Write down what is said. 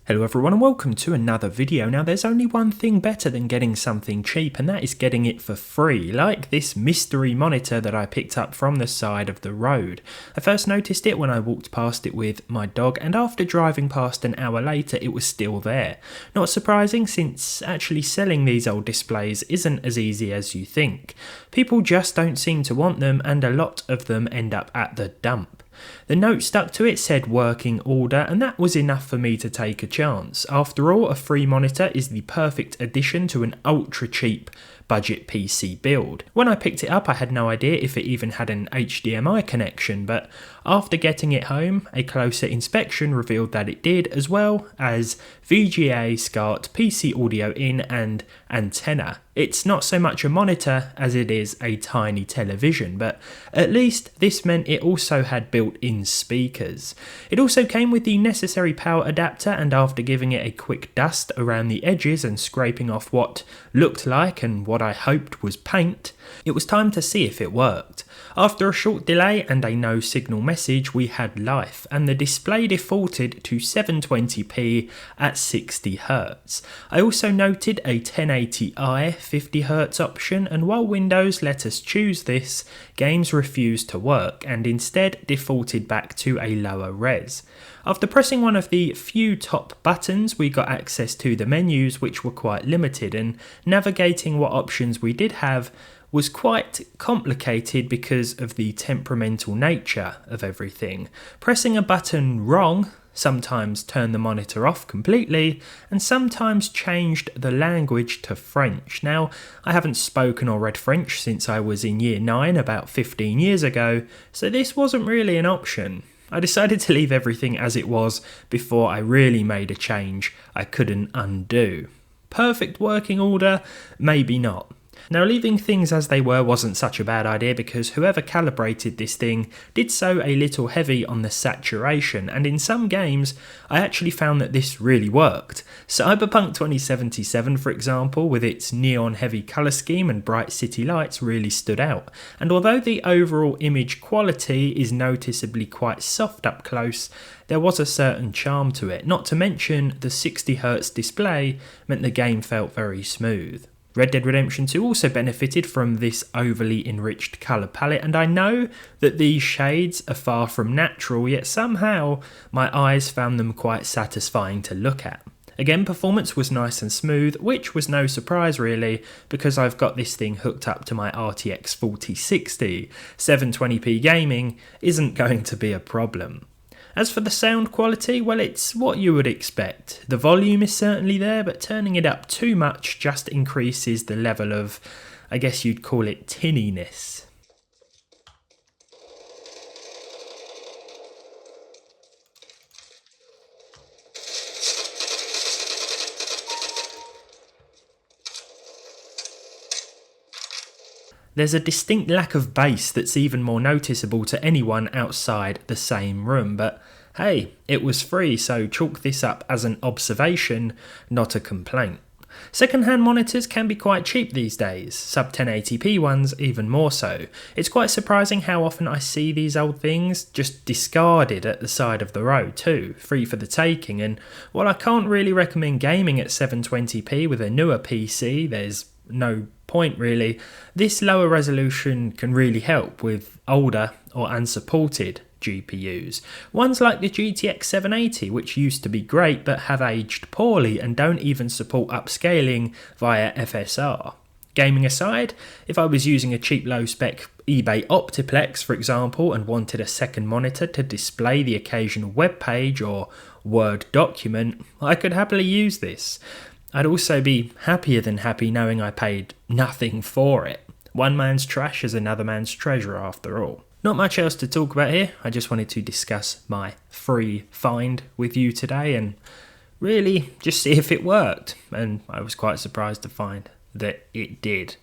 Hello everyone and welcome to another video. Now there's only one thing better than getting something cheap, and that is getting it for free, like this mystery monitor that I picked up from the side of the road. I first noticed it when I walked past it with my dog, and after driving past an hour later it was still there. Not surprising, since actually selling these old displays isn't as easy as you think. People just don't seem to want them, and a lot of them end up at the dump. The note stuck to it said working order, and that was enough for me to take a chance. After all, a free monitor is the perfect addition to an ultra cheap budget PC build. When I picked it up I had no idea if it even had an HDMI connection, but after getting it home a closer inspection revealed that it did, as well as VGA, SCART, PC audio in and antenna. It's not so much a monitor as it is a tiny television, but at least this meant it also had built-in speakers. It also came with the necessary power adapter, and after giving it a quick dust around the edges and scraping off what looked like and what I hoped was paint, it was time to see if it worked. After a short delay and a no signal message, we had life, and the display defaulted to 720p at 60Hz. I also noted a 1080i 50Hz option, and while Windows let us choose this, games refused to work and instead defaulted back to a lower res. After pressing one of the few top buttons, we got access to the menus, which were quite limited, and navigating what options we did have was quite complicated because of the temperamental nature of everything. Pressing a button wrong sometimes turned the monitor off completely, and sometimes changed the language to French. Now, I haven't spoken or read French since I was in year 9 about 15 years ago, so this wasn't really an option. I decided to leave everything as it was before I really made a change I couldn't undo. Perfect working order? Maybe not. Now, leaving things as they were wasn't such a bad idea, because whoever calibrated this thing did so a little heavy on the saturation, and in some games I actually found that this really worked. Cyberpunk 2077, for example, with its neon heavy colour scheme and bright city lights, really stood out, and although the overall image quality is noticeably quite soft up close, there was a certain charm to it. Not to mention the 60Hz display meant the game felt very smooth. Red Dead Redemption 2 also benefited from this overly enriched colour palette, and I know that these shades are far from natural, yet somehow my eyes found them quite satisfying to look at. Again, performance was nice and smooth, which was no surprise really, because I've got this thing hooked up to my RTX 4060. 720p gaming isn't going to be a problem. As for the sound quality, well, it's what you would expect. The volume is certainly there, but turning it up too much just increases the level of, I guess you'd call it, tinniness. There's a distinct lack of bass that's even more noticeable to anyone outside the same room, but hey, it was free, so chalk this up as an observation, not a complaint. Second-hand monitors can be quite cheap these days, sub 1080p ones even more so. It's quite surprising how often I see these old things just discarded at the side of the road too, free for the taking, and while I can't really recommend gaming at 720p with a newer PC, there's no point really, this lower resolution can really help with older or unsupported GPUs. Ones like the GTX 780, which used to be great but have aged poorly and don't even support upscaling via FSR. Gaming aside, if I was using a cheap low-spec eBay Optiplex, for example, and wanted a second monitor to display the occasional web page or Word document, I could happily use this. I'd also be happier than happy knowing I paid nothing for it. One man's trash is another man's treasure after all. Not much else to talk about here, I just wanted to discuss my free find with you today and really just see if it worked, and I was quite surprised to find that it did.